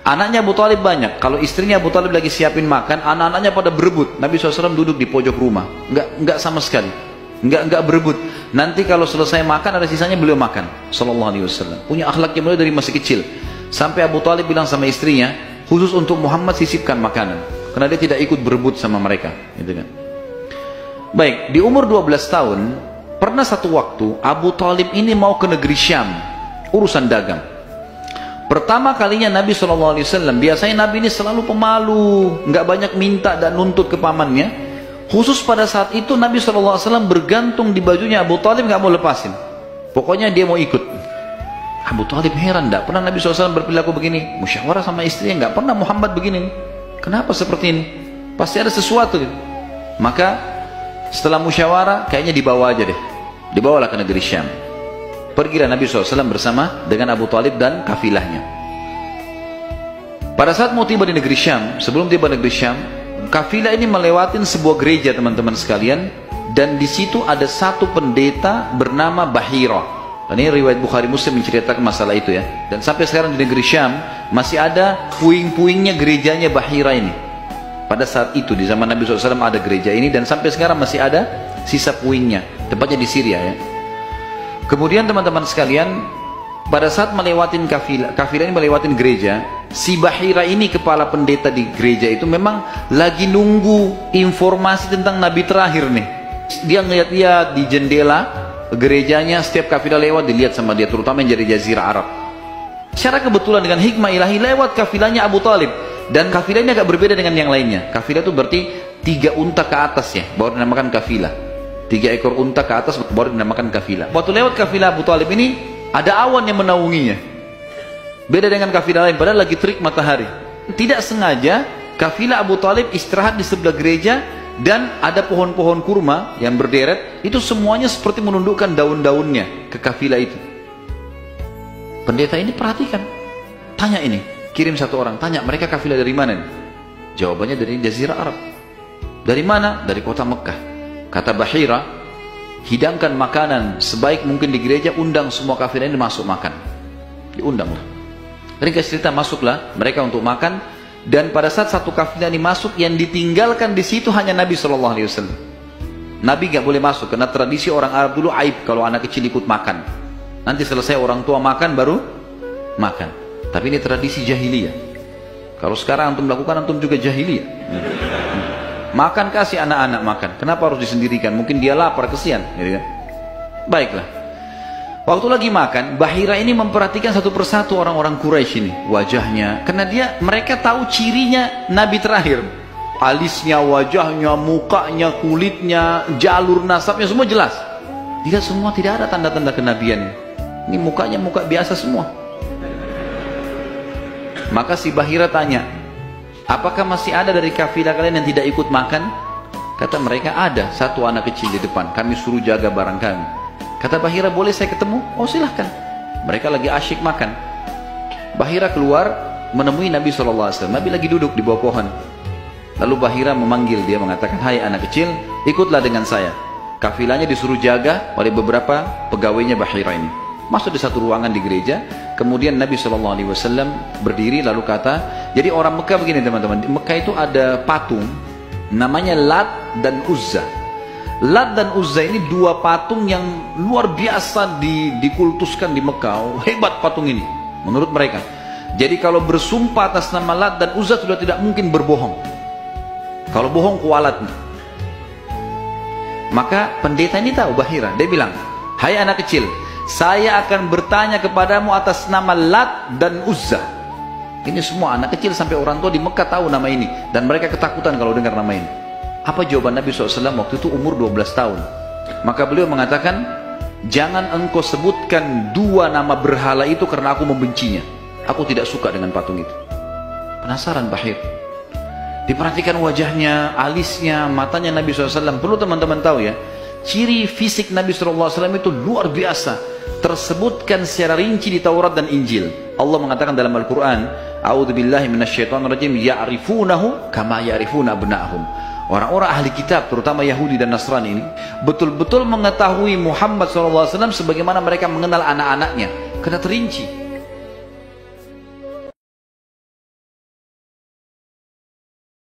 Anaknya Abu Talib banyak. Kalau istrinya Abu Talib lagi siapin makan, anak-anaknya pada berebut. Nabi SAW duduk di pojok rumah. Enggak sama sekali. Enggak berebut. Nanti kalau selesai makan ada sisanya beliau makan. Sallallahu alaihi wasallam. Punya akhlaknya beliau dari masih kecil. Sampai Abu Talib bilang sama istrinya, khusus untuk Muhammad sisipkan makanan. Karena dia tidak ikut berebut sama mereka. Gitu kan. Baik, di umur 12 tahun, pernah satu waktu Abu Talib ini mau ke negeri Syam. Urusan dagang. Pertama kalinya Nabi SAW, biasanya Nabi ini selalu pemalu, nggak banyak minta dan nuntut ke pamannya. Khusus pada saat itu Nabi SAW bergantung di bajunya Abu Talib, nggak mau lepasin. Pokoknya dia mau ikut. Abu Talib heran, nggak pernah Nabi SAW berperilaku begini. Musyawarah sama istrinya, nggak pernah Muhammad begini. Kenapa seperti ini? Pasti ada sesuatu gitu. Maka setelah musyawarah, kayaknya dibawa aja deh. Dibawalah ke negeri Syam. Pergilah Nabi SAW bersama dengan Abu Talib dan kafilahnya. Pada saat mau tiba di negeri Syam, sebelum tiba di negeri Syam, kafilah ini melewatin sebuah gereja teman-teman sekalian, dan di situ ada satu pendeta bernama Bahira. Ini riwayat Bukhari Muslim menceritakan masalah itu ya. Dan sampai sekarang di negeri Syam masih ada puing-puingnya gerejanya Bahira ini. Pada saat itu di zaman Nabi SAW ada gereja ini, dan sampai sekarang masih ada sisa puingnya. Tempatnya di Syria ya. Kemudian teman-teman sekalian, pada saat melewatin kafilah ini melewatin gereja, si Bahira ini kepala pendeta di gereja itu memang lagi nunggu informasi tentang Nabi terakhir nih. Dia ngeliat-liat di jendela gerejanya, setiap kafilah lewat dilihat sama dia, terutama yang dari Jazirah Arab. Secara kebetulan dengan hikmah ilahi lewat kafilahnya Abu Talib, dan kafilah ini agak berbeda dengan yang lainnya. Kafilah itu berarti 3 unta ke atas ya, baru dinamakan kafilah. 3 ekor unta ke atas baru dinamakan kafilah. Waktu lewat kafilah Abu Talib ini ada awan yang menaunginya. Beda dengan kafilah lain, padahal lagi terik matahari. Tidak sengaja kafilah Abu Talib istirahat di sebelah gereja, dan ada pohon-pohon kurma yang berderet. Itu semuanya seperti menundukkan daun-daunnya ke kafilah itu. Pendeta ini perhatikan, tanya ini, kirim satu orang, tanya mereka kafilah dari mana nih? Jawabannya dari Jazirah Arab. Dari mana? Dari kota Mekah. Kata Bahira, hidangkan makanan sebaik mungkin di gereja, undang semua kafilah ini masuk makan. Diundanglah. Mereka cerita, masuklah mereka untuk makan, dan pada saat satu kafilah ini masuk, yang ditinggalkan di situ hanya Nabi SAW. Nabi gak boleh masuk, karena tradisi orang Arab dulu aib kalau anak kecil ikut makan. Nanti selesai orang tua makan baru makan. Tapi ini tradisi jahiliyah. Kalau sekarang antum lakukan, antum juga jahiliyah. Makan, kasih anak-anak makan. Kenapa harus disendirikan? Mungkin dia lapar, kesian gitu kan? Baiklah. Waktu lagi makan, Bahira ini memperhatikan satu persatu orang-orang Quraisy ini, wajahnya. Karena mereka tahu cirinya Nabi terakhir. Alisnya, wajahnya, mukanya, kulitnya, jalur nasabnya, semua jelas. Tidak semua, tidak ada tanda-tanda kenabian. Ini mukanya muka biasa semua. Maka si Bahira tanya, apakah masih ada dari kafilah kalian yang tidak ikut makan? Kata mereka, ada satu anak kecil di depan, kami suruh jaga barang kami. Kata Bahira, boleh saya ketemu? Oh silahkan. Mereka lagi asyik makan. Bahira keluar menemui Nabi SAW. Nabi lagi duduk di bawah pohon. Lalu Bahira memanggil dia, mengatakan, hai anak kecil, ikutlah dengan saya. Kafilahnya disuruh jaga oleh beberapa pegawainya Bahira ini. Masuk di satu ruangan di gereja. Kemudian Nabi SAW berdiri lalu kata, jadi orang Mekah begini teman-teman, di Mekah itu ada patung namanya Lat dan Uzza. Lat dan Uzza ini 2 patung yang luar biasa dikultuskan di Mekah. Hebat patung ini menurut mereka. Jadi kalau bersumpah atas nama Lat dan Uzza sudah tidak mungkin berbohong. Kalau bohong kualatnya. Maka pendeta ini tahu Bahira, dia bilang, hai anak kecil, saya akan bertanya kepadamu atas nama Lat dan Uzza. Ini semua anak kecil sampai orang tua di Mekah tahu nama ini, dan mereka ketakutan kalau dengar nama ini. Apa jawaban Nabi SAW waktu itu? Umur 12 tahun. Maka beliau mengatakan, jangan engkau sebutkan 2 nama berhala itu karena aku membencinya. Aku tidak suka dengan patung itu. Penasaran Bahir. Diperhatikan wajahnya, alisnya, matanya Nabi SAW. Perlu teman-teman tahu ya, ciri fisik Nabi SAW itu luar biasa. Tersebutkan secara rinci di Taurat dan Injil. Allah mengatakan dalam Al-Quran, A'udzubillahi minasyaitonirrajim, ya'rifunahu kama ya'rifuna abna'ahum. Orang-orang ahli kitab, terutama Yahudi dan Nasrani ini, betul-betul mengetahui Muhammad SAW sebagaimana mereka mengenal anak-anaknya. Karena terinci.